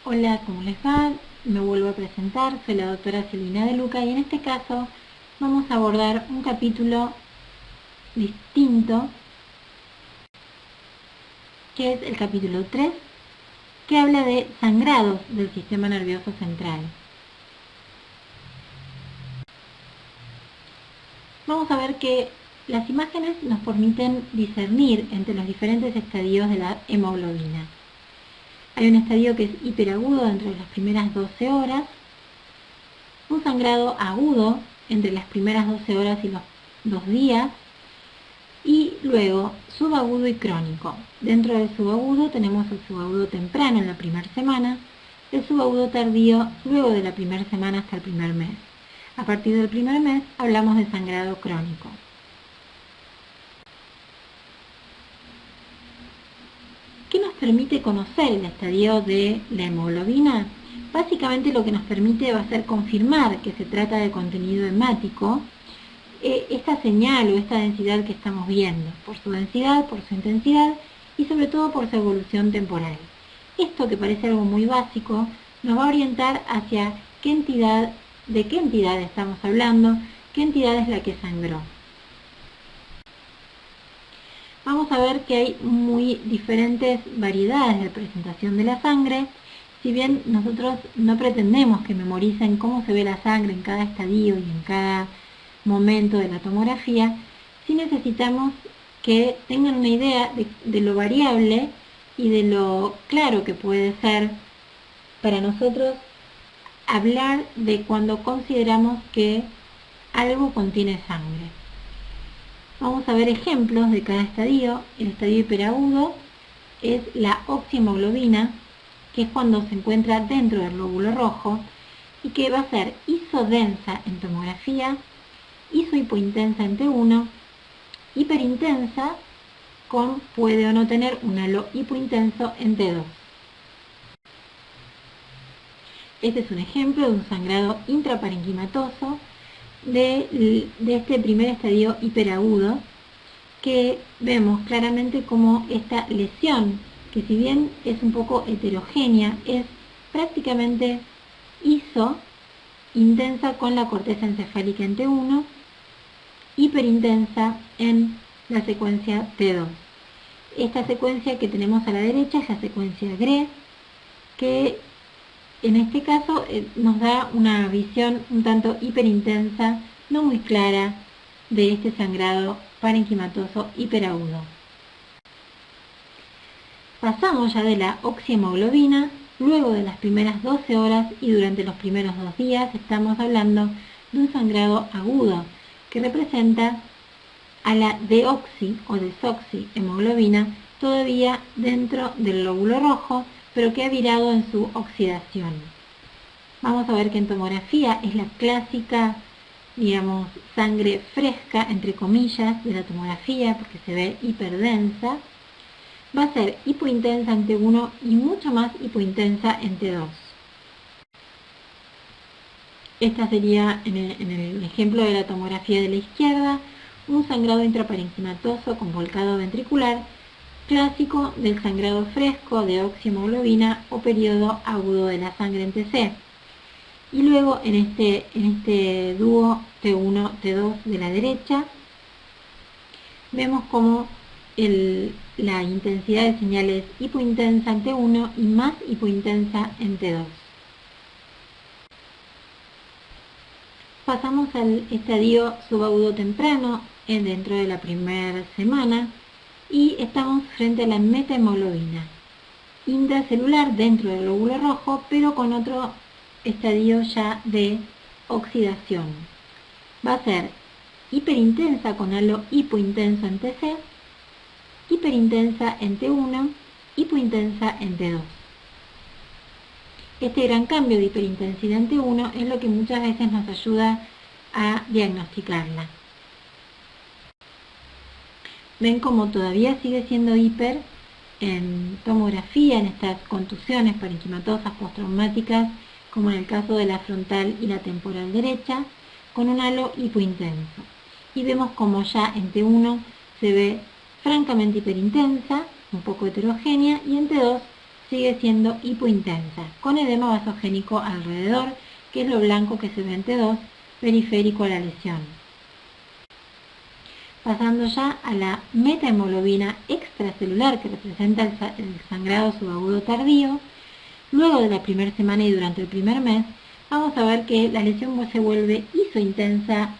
Hola, ¿cómo les va? Me vuelvo a presentar, soy la doctora Silvina De Luca y en este caso vamos a abordar un capítulo distinto, que es el capítulo 3, que habla de sangrados del sistema nervioso central. Vamos a ver que las imágenes nos permiten discernir entre los diferentes estadios de la hemoglobina. Hay un estadio que es hiperagudo dentro de las primeras 12 horas, un sangrado agudo entre las primeras 12 horas y los 2 días, y luego subagudo y crónico. Dentro del subagudo tenemos el subagudo temprano en la primera semana, el subagudo tardío luego de la primera semana hasta el primer mes. A partir del primer mes hablamos de sangrado crónico. ¿Qué nos permite conocer el estadio de la hemoglobina? Básicamente lo que nos permite va a ser confirmar que se trata de contenido hemático, esta señal o esta densidad que estamos viendo, por su densidad, por su intensidad y sobre todo por su evolución temporal. Esto, que parece algo muy básico, nos va a orientar hacia de qué entidad estamos hablando, qué entidad es la que sangró. Vamos a ver que hay muy diferentes variedades de presentación de la sangre. Si bien nosotros no pretendemos que memoricen cómo se ve la sangre en cada estadio y en cada momento de la tomografía, sí necesitamos que tengan una idea de lo variable y de lo claro que puede ser para nosotros hablar de cuando consideramos que algo contiene sangre. Vamos a ver ejemplos de cada estadio. El estadio hiperagudo es la oxihemoglobina, que es cuando se encuentra dentro del glóbulo rojo y que va a ser isodensa en tomografía, isohipointensa en T1, hiperintensa puede o no tener un halo hipointenso en T2. Este es un ejemplo de un sangrado intraparenquimatoso de este primer estadio hiperagudo, que vemos claramente como esta lesión, que si bien es un poco heterogénea, es prácticamente intensa con la corteza encefálica en T1, hiperintensa en la secuencia T2. Esta secuencia que tenemos a la derecha es la secuencia GRE, que en este caso nos da una visión un tanto hiperintensa, no muy clara, de este sangrado parenquimatoso hiperagudo. Pasamos ya de la oxihemoglobina. Luego de las primeras 12 horas y durante los primeros 2 días estamos hablando de un sangrado agudo que representa a la deoxi o desoxihemoglobina todavía dentro del lóbulo rojo, pero que ha virado en su oxidación. Vamos a ver que en tomografía es la clásica, digamos, sangre fresca, entre comillas, de la tomografía, porque se ve hiperdensa. Va a ser hipointensa en T1 y mucho más hipointensa en T2. Esta sería, en el ejemplo de la tomografía de la izquierda, un sangrado intraparenquimatoso con volcado ventricular, clásico del sangrado fresco de oxihemoglobina o periodo agudo de la sangre en TC. Y luego en este dúo T1-T2 de la derecha, vemos como la intensidad de señal es hipointensa en T1 y más hipointensa en T2. Pasamos al estadio subagudo temprano dentro de la primera semana y estamos frente a la metahemoglobina intracelular dentro del glóbulo rojo, pero con otro estadio ya de oxidación. Va a ser hiperintensa con halo hipointenso en TC, hiperintensa en T1, hipointensa en T2. Este gran cambio de hiperintensidad en T1 es lo que muchas veces nos ayuda a diagnosticarla. Ven como todavía sigue siendo hiper en tomografía, en estas contusiones parenquimatosas postraumáticas, como en el caso de la frontal y la temporal derecha, con un halo hipointenso. Y vemos como ya en T1 se ve francamente hiperintensa, un poco heterogénea, y en T2 sigue siendo hipointensa, con edema vasogénico alrededor, que es lo blanco que se ve en T2, periférico a la lesión. Pasando ya a la metahemoglobina extracelular, que representa el sangrado subagudo tardío, luego de la primera semana y durante el primer mes, vamos a ver que la lesión se vuelve isodensa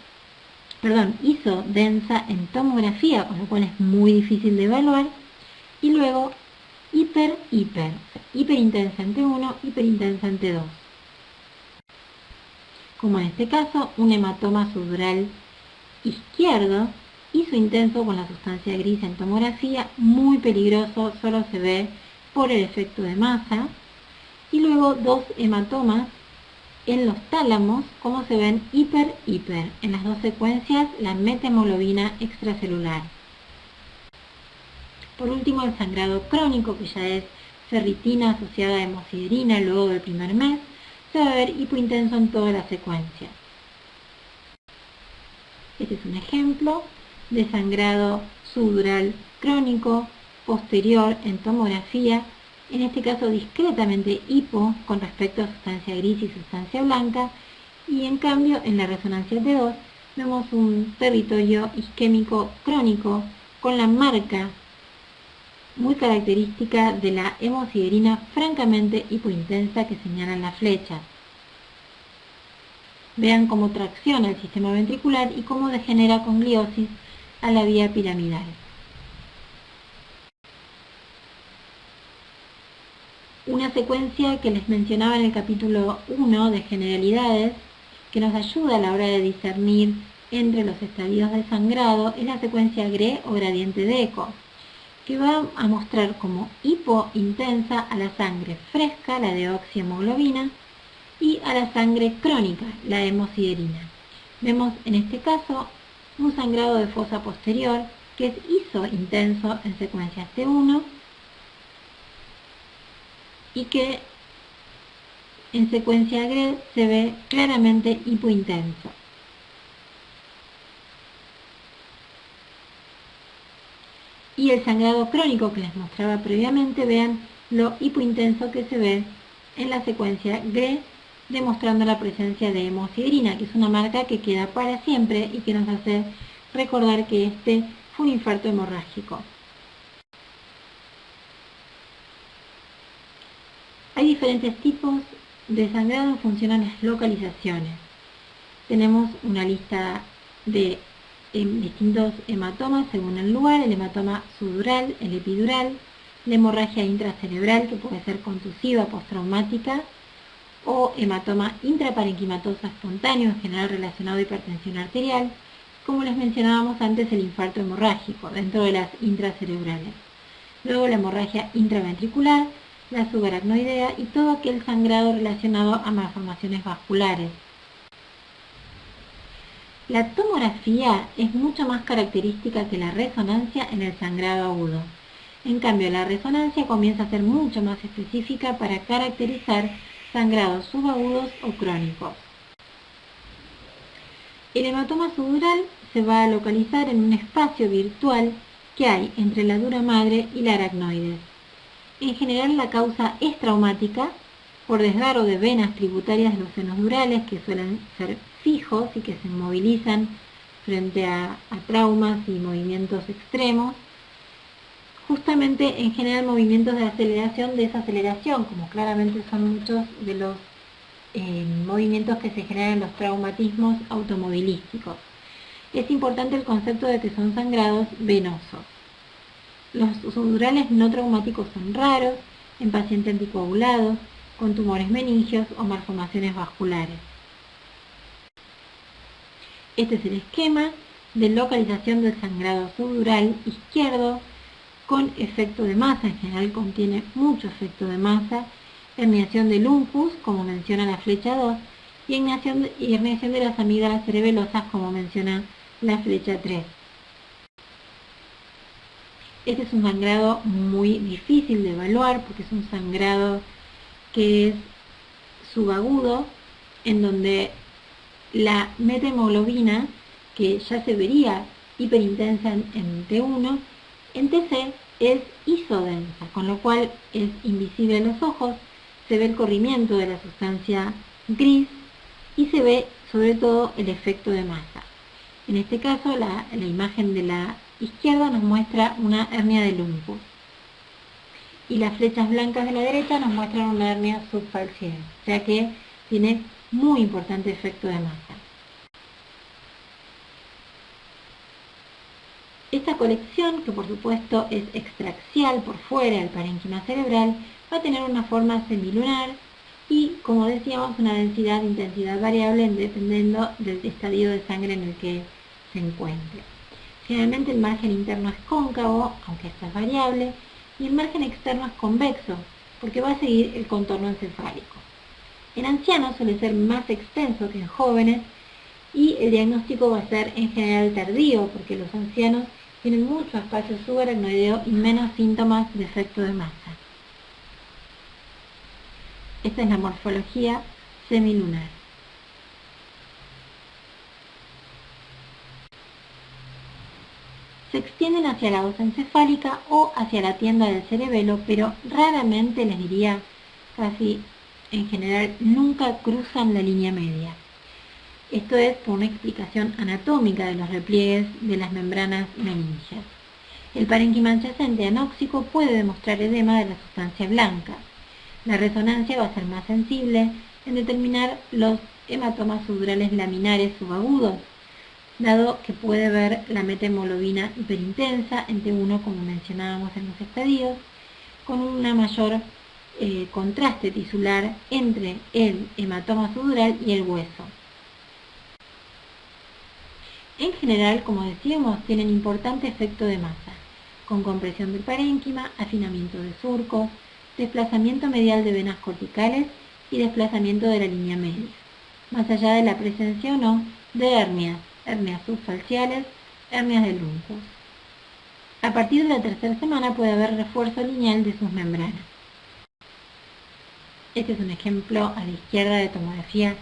en tomografía, con lo cual es muy difícil de evaluar, y luego hiperintensa en T1, hiperintensa en T2. Como en este caso, un hematoma subdural izquierdo, isointenso con la sustancia gris en tomografía, muy peligroso, solo se ve por el efecto de masa, y luego dos hematomas en los tálamos, como se ven hiper. En las dos secuencias, la metahemoglobina extracelular. Por último, el sangrado crónico, que ya es ferritina asociada a hemosiderina luego del primer mes, se va a ver hipointenso en toda la secuencia. Este es un ejemplo de sangrado subdural crónico posterior en tomografía, en este caso discretamente hipo con respecto a sustancia gris y sustancia blanca, y en cambio en la resonancia T2 vemos un territorio isquémico crónico con la marca muy característica de la hemosiderina francamente hipointensa que señalan las flechas. Vean cómo tracciona el sistema ventricular y cómo degenera con gliosis a la vía piramidal. Una secuencia que les mencionaba en el capítulo 1 de generalidades, que nos ayuda a la hora de discernir entre los estadios de sangrado, es la secuencia GRE o gradiente de eco, que va a mostrar como hipointensa a la sangre fresca, la deoxihemoglobina, y a la sangre crónica, la hemosiderina. Vemos en este caso un sangrado de fosa posterior que es isointenso en secuencias T1 y que en secuencia GRE se ve claramente hipointenso. Y el sangrado crónico que les mostraba previamente, vean lo hipointenso que se ve en la secuencia GRE, demostrando la presencia de hemosiderina, que es una marca que queda para siempre y que nos hace recordar que este fue un infarto hemorrágico. Hay diferentes tipos de sangrado en función a las localizaciones. Tenemos una lista de distintos hematomas según el lugar: el hematoma subdural, el epidural, la hemorragia intracerebral, que puede ser contusiva, postraumática, o hematoma intraparenquimatoso espontáneo, en general relacionado a hipertensión arterial, como les mencionábamos antes, el infarto hemorrágico dentro de las intracerebrales. Luego la hemorragia intraventricular, la subaracnoidea y todo aquel sangrado relacionado a malformaciones vasculares. La tomografía es mucho más característica que la resonancia en el sangrado agudo. En cambio, la resonancia comienza a ser mucho más específica para caracterizar sangrados subagudos o crónicos. El hematoma subdural se va a localizar en un espacio virtual que hay entre la dura madre y la aracnoides. En general, la causa es traumática por desgarro de venas tributarias de los senos durales, que suelen ser fijos y que se inmovilizan frente a traumas y movimientos extremos. Justamente en general movimientos de aceleración, desaceleración, como claramente son muchos de los movimientos que se generan en los traumatismos automovilísticos. Es importante el concepto de que son sangrados venosos. Los subdurales no traumáticos son raros en pacientes anticoagulados, con tumores meningios o malformaciones vasculares. Este es el esquema de localización del sangrado subdural izquierdo con efecto de masa. En general contiene mucho efecto de masa, herniación del uncus, como menciona la flecha 2, y herniación de las amígdalas cerebelosas, como menciona la flecha 3. Este es un sangrado muy difícil de evaluar porque es un sangrado que es subagudo, en donde la metahemoglobina, que ya se vería hiperintensa en T1, en TC es isodensa, con lo cual es invisible a los ojos, se ve el corrimiento de la sustancia gris y se ve sobre todo el efecto de masa. En este caso, la imagen de la izquierda nos muestra una hernia de lumbo y las flechas blancas de la derecha nos muestran una hernia subfalcial, o sea que tiene muy importante efecto de masa. Esta colección, que por supuesto es extraxial por fuera del parénquima cerebral, va a tener una forma semilunar y, como decíamos, una densidad e intensidad variable dependiendo del estadio de sangre en el que se encuentre. Generalmente el margen interno es cóncavo, aunque esto es variable, y el margen externo es convexo, porque va a seguir el contorno encefálico. En ancianos suele ser más extenso que en jóvenes y el diagnóstico va a ser en general tardío, porque los ancianos tienen mucho espacio subaracnoideo y menos síntomas de efecto de masa. Esta es la morfología semilunar. Se extienden hacia la osa encefálica o hacia la tienda del cerebelo, pero raramente, les diría casi en general, nunca cruzan la línea media. Esto es por una explicación anatómica de los repliegues de las membranas meningias. El parénquima adyacente anóxico puede demostrar edema de la sustancia blanca. La resonancia va a ser más sensible en determinar los hematomas subdurales laminares subagudos, dado que puede ver la metahemoglobina hiperintensa en T1, como mencionábamos en los estadios, con una mayor contraste tisular entre el hematoma subdural y el hueso. En general, como decíamos, tienen importante efecto de masa, con compresión del parénquima, afinamiento de surcos, desplazamiento medial de venas corticales y desplazamiento de la línea media, más allá de la presencia o no de hernias subfalciales, hernias de lumbo. A partir de la tercera semana puede haber refuerzo lineal de sus membranas. Este es un ejemplo a la izquierda de tomografía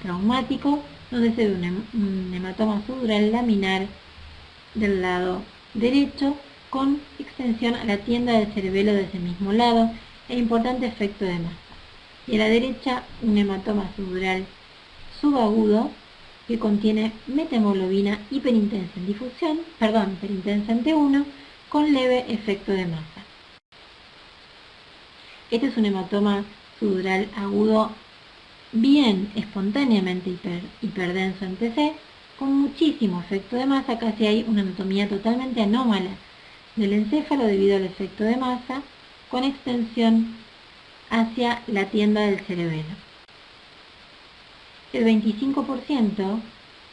traumático, donde se ve un hematoma subdural laminar del lado derecho con extensión a la tienda del cerebelo de ese mismo lado e importante efecto de masa. Y a la derecha un hematoma subdural subagudo que contiene metahemoglobina hiperintensa en difusión, hiperintensa en T1 con leve efecto de masa. Este es un hematoma subdural agudo bien espontáneamente hiperdenso en TC, con muchísimo efecto de masa. Casi hay una anatomía totalmente anómala del encéfalo debido al efecto de masa, con extensión hacia la tienda del cerebelo. El 25%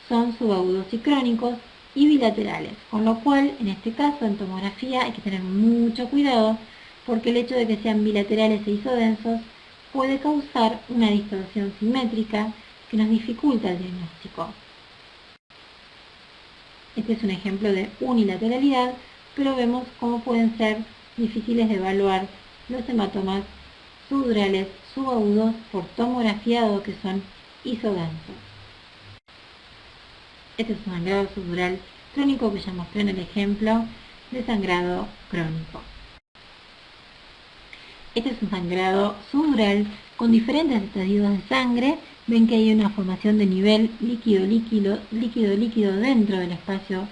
son subagudos y crónicos y bilaterales, con lo cual en este caso en tomografía hay que tener mucho cuidado, porque el hecho de que sean bilaterales e isodensos puede causar una distorsión simétrica que nos dificulta el diagnóstico. Este es un ejemplo de unilateralidad, pero vemos cómo pueden ser difíciles de evaluar los hematomas subdurales subagudos por tomografía, dado que son isodensos. Este es un sangrado subdural crónico que ya mostré en el ejemplo de sangrado crónico. Este es un sangrado subdural con diferentes estadios de sangre. Ven que hay una formación de nivel líquido-líquido dentro del espacio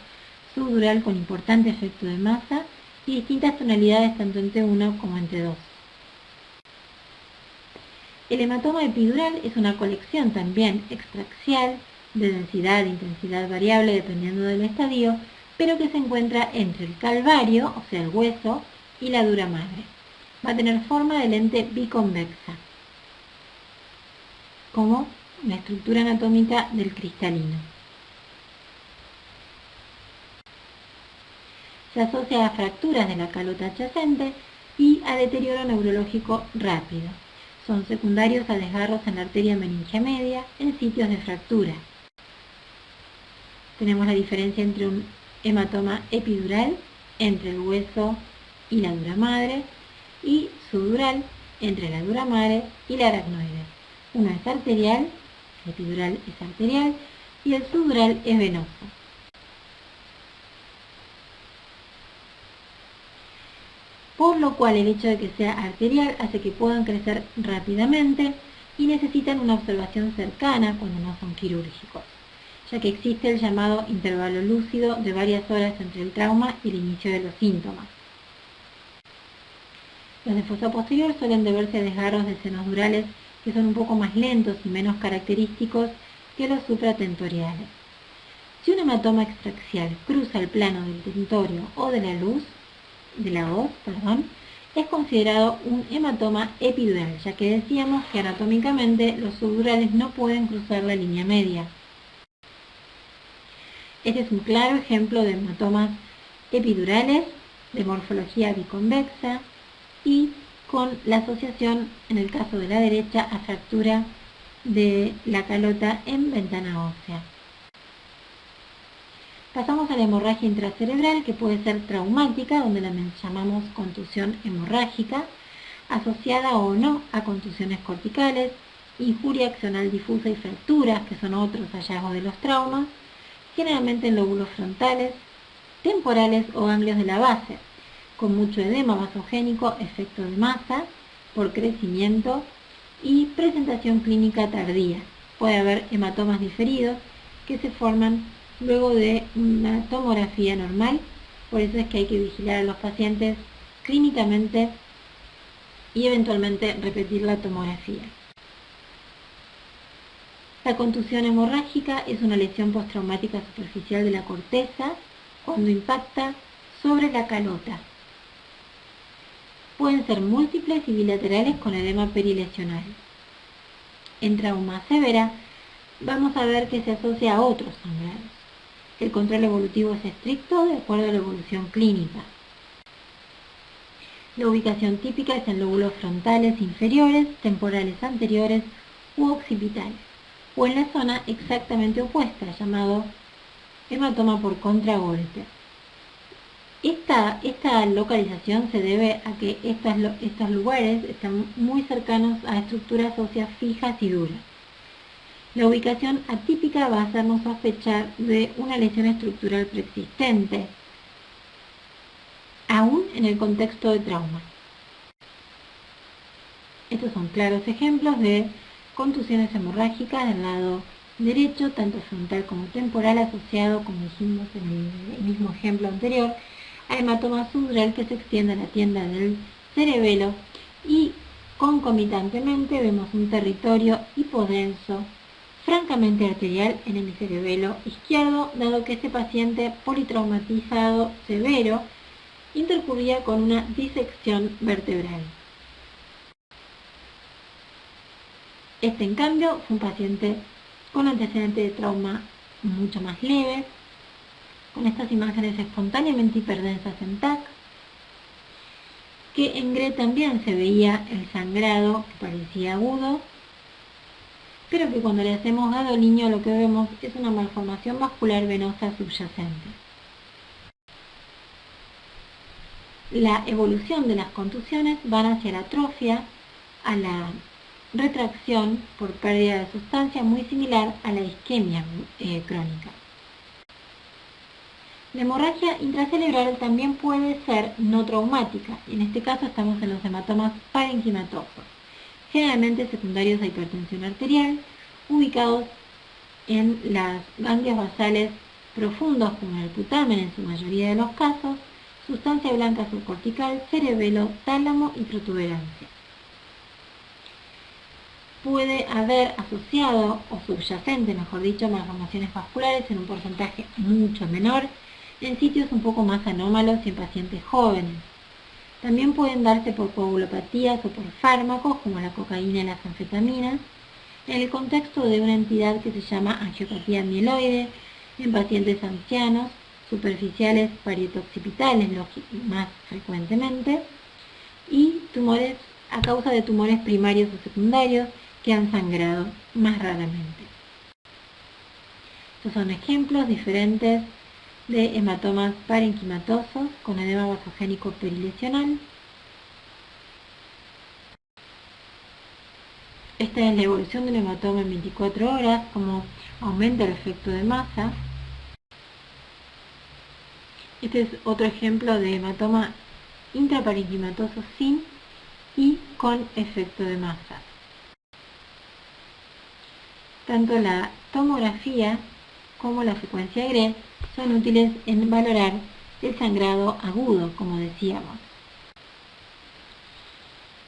subdural con importante efecto de masa y distintas tonalidades tanto en T1 como en T2. El hematoma epidural es una colección también extraxial de densidad e intensidad variable dependiendo del estadio, pero que se encuentra entre el calvario, o sea el hueso, y la dura madre. Va a tener forma de lente biconvexa, como la estructura anatómica del cristalino. Se asocia a fracturas de la calota adyacente y a deterioro neurológico rápido. Son secundarios a desgarros en la arteria meningia media en sitios de fractura. Tenemos la diferencia entre un hematoma epidural, entre el hueso y la dura madre, y subdural, entre la dura madre y la aracnoide. Uno es arterial, el epidural es arterial, y el subdural es venoso. por lo cual el hecho de que sea arterial hace que puedan crecer rápidamente y necesitan una observación cercana cuando no son quirúrgicos, ya que existe el llamado intervalo lúcido de varias horas entre el trauma y el inicio de los síntomas. Los de fosa posterior suelen deberse a desgarros de senos durales que son un poco más lentos y menos característicos que los supratentoriales. Si un hematoma extraxial cruza el plano del tentorio o de la hoz, es considerado un hematoma epidural, ya que decíamos que anatómicamente los subdurales no pueden cruzar la línea media. Este es un claro ejemplo de hematomas epidurales de morfología biconvexa y con la asociación, en el caso de la derecha, a fractura de la calota en ventana ósea. Pasamos a la hemorragia intracerebral, que puede ser traumática, donde la llamamos contusión hemorrágica, asociada o no a contusiones corticales, injuria axonal difusa y fracturas, que son otros hallazgos de los traumas, generalmente en lóbulos frontales, temporales o ganglios de la base, con mucho edema vasogénico, efecto de masa por crecimiento y presentación clínica tardía. Puede haber hematomas diferidos que se forman luego de una tomografía normal, por eso es que hay que vigilar a los pacientes clínicamente y eventualmente repetir la tomografía. La contusión hemorrágica es una lesión postraumática superficial de la corteza cuando impacta sobre la calota. Pueden ser múltiples y bilaterales con edema perilesional. En trauma severa vamos a ver que se asocia a otros sangrados. El control evolutivo es estricto de acuerdo a la evolución clínica. La ubicación típica es en lóbulos frontales inferiores, temporales anteriores u occipitales, o en la zona exactamente opuesta, llamado hematoma por contragolpe. Esta localización se debe a que estos lugares están muy cercanos a estructuras óseas fijas y duras. La ubicación atípica va a hacernos sospechar de una lesión estructural preexistente, aún en el contexto de trauma. Estos son claros ejemplos de contusiones hemorrágicas del lado derecho, tanto frontal como temporal, asociado, como dijimos en el mismo ejemplo anterior, a hematoma subdural que se extiende a la tienda del cerebelo, y concomitantemente vemos un territorio hipodenso francamente arterial en el cerebelo izquierdo, dado que este paciente politraumatizado severo intercurría con una disección vertebral. Este, en cambio, fue un paciente con antecedente de trauma mucho más leve, con estas imágenes espontáneamente hiperdensas en TAC, que en GRE también se veía el sangrado que parecía agudo, pero que cuando le hacemos gadolinio lo que vemos es una malformación vascular venosa subyacente. La evolución de las contusiones van hacia la atrofia, a la retracción por pérdida de sustancia, muy similar a la isquemia crónica. La hemorragia intracerebral también puede ser no traumática, y en este caso estamos en los hematomas parenquimatosos, generalmente secundarios a hipertensión arterial, ubicados en las ganglios basales profundos como el putamen en su mayoría de los casos, sustancia blanca subcortical, cerebelo, tálamo y protuberancia. Puede haber asociado o subyacente, mejor dicho, malformaciones vasculares en un porcentaje mucho menor, en sitios un poco más anómalos y en pacientes jóvenes. También pueden darse por coagulopatías o por fármacos como la cocaína y las anfetaminas, en el contexto de una entidad que se llama angiopatía mieloide en pacientes ancianos, superficiales parietoccipitales más frecuentemente, y tumores a causa de tumores primarios o secundarios que han sangrado más raramente. Estos son ejemplos diferentes de hematomas parenquimatosos con edema vasogénico perilesional. Esta es la evolución del hematoma en 24 horas, cómo aumenta el efecto de masa. Este es otro ejemplo de hematoma intraparenquimatoso sin y con efecto de masa. Tanto la tomografía como la frecuencia GRE son útiles en valorar el sangrado agudo, como decíamos.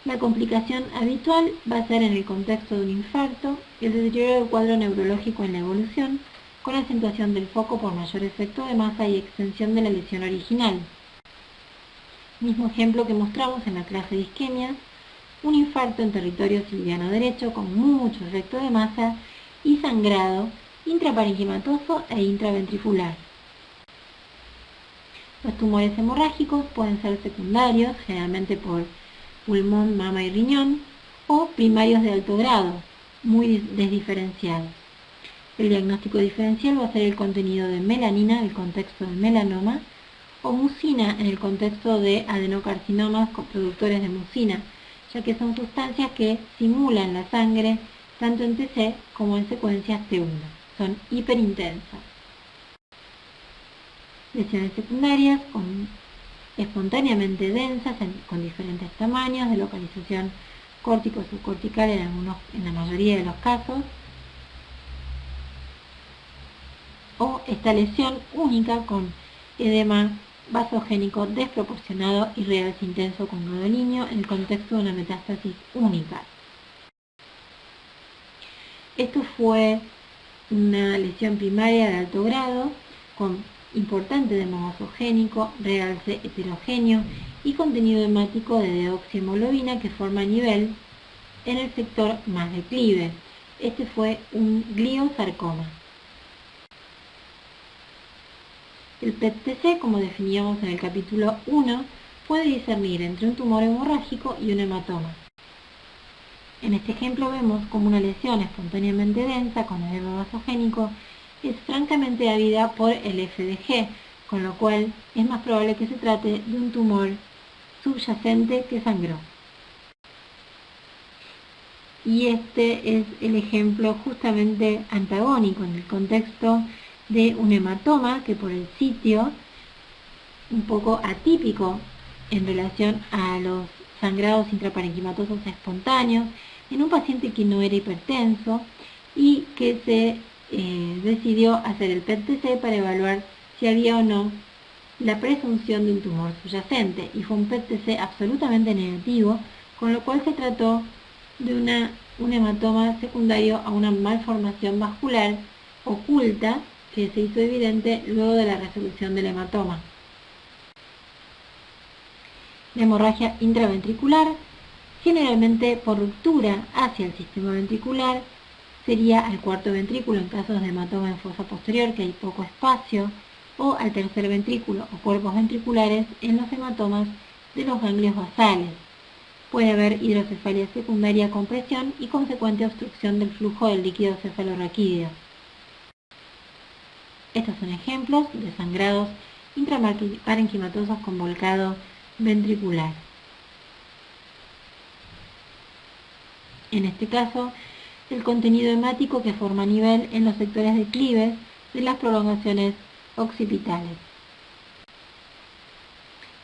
La complicación habitual va a ser en el contexto de un infarto, el deterioro del cuadro neurológico en la evolución, con acentuación del foco por mayor efecto de masa y extensión de la lesión original. Mismo ejemplo que mostramos en la clase de isquemias, un infarto en territorio silviano derecho con mucho efecto de masa y sangrado intraparenquimatoso e intraventricular. Los tumores hemorrágicos pueden ser secundarios, generalmente por pulmón, mama y riñón, o primarios de alto grado, muy desdiferenciados. El diagnóstico diferencial va a ser el contenido de melanina en el contexto del melanoma, o mucina en el contexto de adenocarcinomas productores de mucina, ya que son sustancias que simulan la sangre tanto en TC como en secuencias T1. Son hiperintensas. Lesiones secundarias espontáneamente densas con diferentes tamaños, de localización córtico-subcortical en la mayoría de los casos, o esta lesión única con edema vasogénico desproporcionado y realce intenso con nodolinio en el contexto de una metástasis única. Esto fue una lesión primaria de alto grado con importante edema vasogénico, realce heterogéneo y contenido hemático de deoxihemoglobina que forma nivel en el sector más declive. Este fue un gliosarcoma. El PET-TC, como definíamos en el capítulo 1, puede discernir entre un tumor hemorrágico y un hematoma. En este ejemplo vemos como una lesión espontáneamente densa con edema vasogénico es francamente ávida por el FDG, con lo cual es más probable que se trate de un tumor subyacente que sangró. Y este es el ejemplo justamente antagónico en el contexto de un hematoma que por el sitio, un poco atípico en relación a los sangrados intraparenquimatosos espontáneos, en un paciente que no era hipertenso y que se decidió hacer el PET-TC para evaluar si había o no la presunción de un tumor subyacente, y fue un PET-TC absolutamente negativo, con lo cual se trató de un hematoma secundario a una malformación vascular oculta que se hizo evidente luego de la resolución del hematoma. La hemorragia intraventricular, generalmente por ruptura hacia el sistema ventricular, sería al cuarto ventrículo en casos de hematoma en fosa posterior, que hay poco espacio, o al tercer ventrículo o cuerpos ventriculares en los hematomas de los ganglios basales. Puede haber hidrocefalia secundaria con presión y consecuente obstrucción del flujo del líquido cefalorraquídeo. Estos son ejemplos de sangrados intraparenquimatosos con volcado ventricular. En este caso, el contenido hemático que forma nivel en los sectores declives de las prolongaciones occipitales.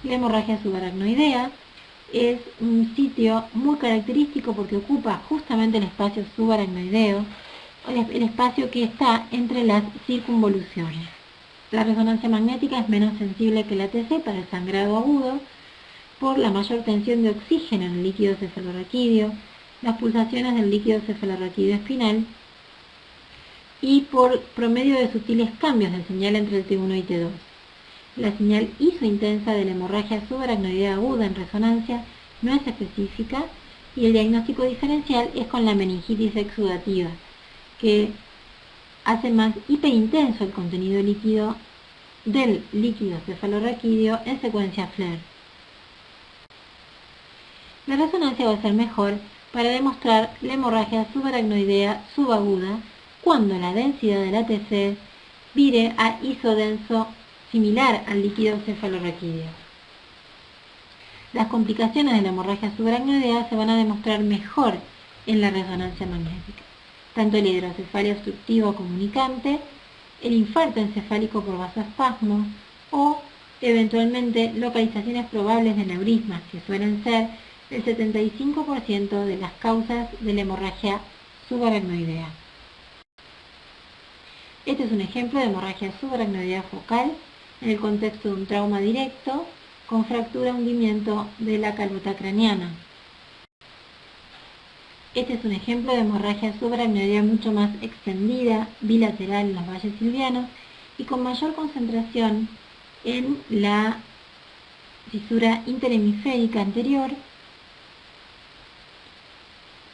La hemorragia subaracnoidea es un sitio muy característico porque ocupa justamente el espacio subaracnoideo, el espacio que está entre las circunvoluciones. La resonancia magnética es menos sensible que la TC para el sangrado agudo por la mayor tensión de oxígeno en el líquido cefalorraquídeo, las pulsaciones del líquido cefalorraquídeo espinal y por promedio de sutiles cambios de señal entre el T1 y T2. La señal isointensa de la hemorragia subaracnoidea aguda en resonancia no es específica y el diagnóstico diferencial es con la meningitis exudativa, que hace más hiperintenso el contenido líquido del líquido cefalorraquídeo en secuencia FLAIR. La resonancia va a ser mejor para demostrar la hemorragia subaracnoidea subaguda cuando la densidad de la TC vire a isodenso similar al líquido cefalorraquídeo. Las complicaciones de la hemorragia subaracnoidea se van a demostrar mejor en la resonancia magnética. Tanto la hidrocefalia obstructiva comunicante, el infarto encefálico por vasoespasmo o eventualmente localizaciones probables de aneurismas, que suelen ser el 75% de las causas de la hemorragia subaracnoidea. Este es un ejemplo de hemorragia subaracnoidea focal en el contexto de un trauma directo con fractura o hundimiento de la calota craneana. Este es un ejemplo de hemorragia subaracnoidea mucho más extendida, bilateral en los valles silvianos y con mayor concentración en la fisura interhemisférica anterior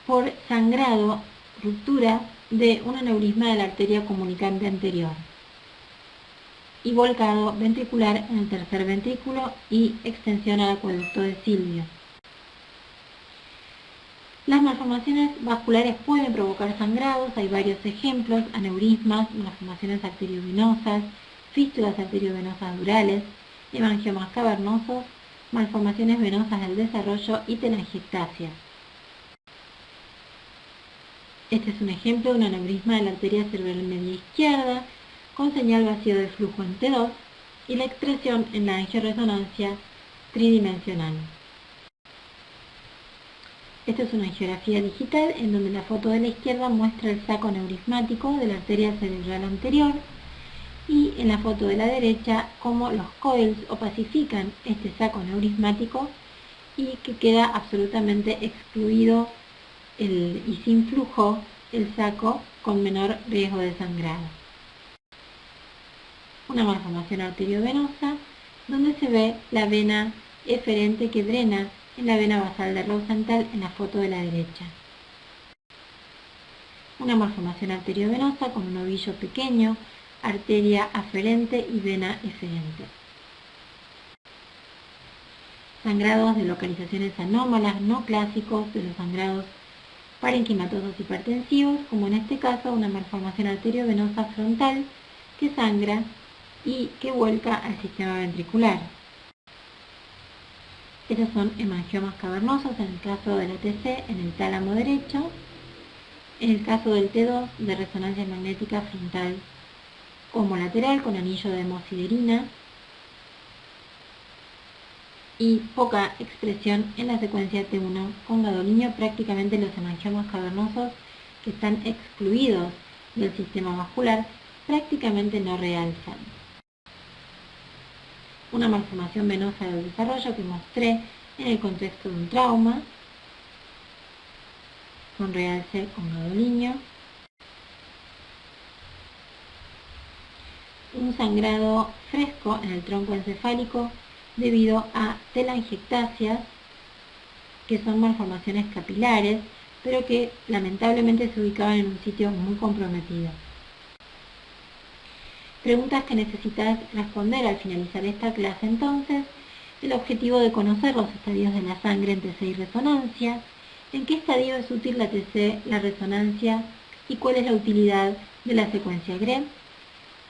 por sangrado, ruptura de un aneurisma de la arteria comunicante anterior y volcado ventricular en el tercer ventrículo y extensión al acueducto de Silvio. Las malformaciones vasculares pueden provocar sangrados, hay varios ejemplos: aneurismas, malformaciones arteriovenosas, fístulas arteriovenosas durales, hemangiomas cavernosos, malformaciones venosas del desarrollo y telangiectasias. Este es un ejemplo de un aneurisma de la arteria cerebral media izquierda con señal vacío de flujo en T2 y la expresión en la angioresonancia tridimensional. Esta es una angiografía digital en donde la foto de la izquierda muestra el saco aneurismático de la arteria cerebral anterior y en la foto de la derecha cómo los coils opacifican este saco aneurismático y que queda absolutamente excluido y sin flujo el saco con menor riesgo de sangrado. Una malformación arteriovenosa donde se ve la vena eferente que drena en la vena basal de Rosenthal en la foto de la derecha. Una malformación arteriovenosa con un ovillo pequeño, arteria aferente y vena eferente. Sangrados de localizaciones anómalas no clásicos de los sangrados parenquimatosos hipertensivos, como en este caso una malformación arteriovenosa frontal que sangra y que vuelca al sistema ventricular. Estos son hemangiomas cavernosos en el caso del ATC en el tálamo derecho, en el caso del T2 de resonancia magnética frontal homolateral con anillo de hemosiderina y poca expresión en la secuencia T1 con gadolinio. Prácticamente los hemangiomas cavernosos que están excluidos del sistema vascular prácticamente no realzan. Una malformación venosa del desarrollo que mostré en el contexto de un trauma con realce con gadolinio. Un sangrado fresco en el tronco encefálico debido a telangiectasias, que son malformaciones capilares, pero que lamentablemente se ubicaban en un sitio muy comprometido. Preguntas que necesitas responder al finalizar esta clase entonces: el objetivo de conocer los estadios de la sangre en TC y resonancia, en qué estadio es útil la TC, la resonancia y cuál es la utilidad de la secuencia GREM,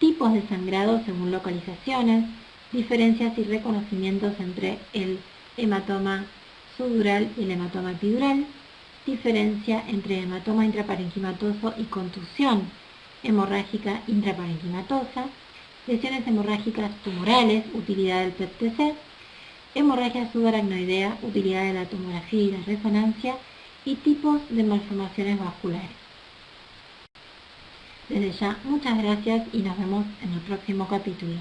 tipos de sangrado según localizaciones, diferencias y reconocimientos entre el hematoma subdural y el hematoma epidural, diferencia entre hematoma intraparenquimatoso y contusión hemorrágica intraparenquimatosa, lesiones hemorrágicas tumorales, utilidad del PET-TC, hemorragia subaracnoidea, utilidad de la tomografía y la resonancia y tipos de malformaciones vasculares. Desde ya, muchas gracias y nos vemos en el próximo capítulo.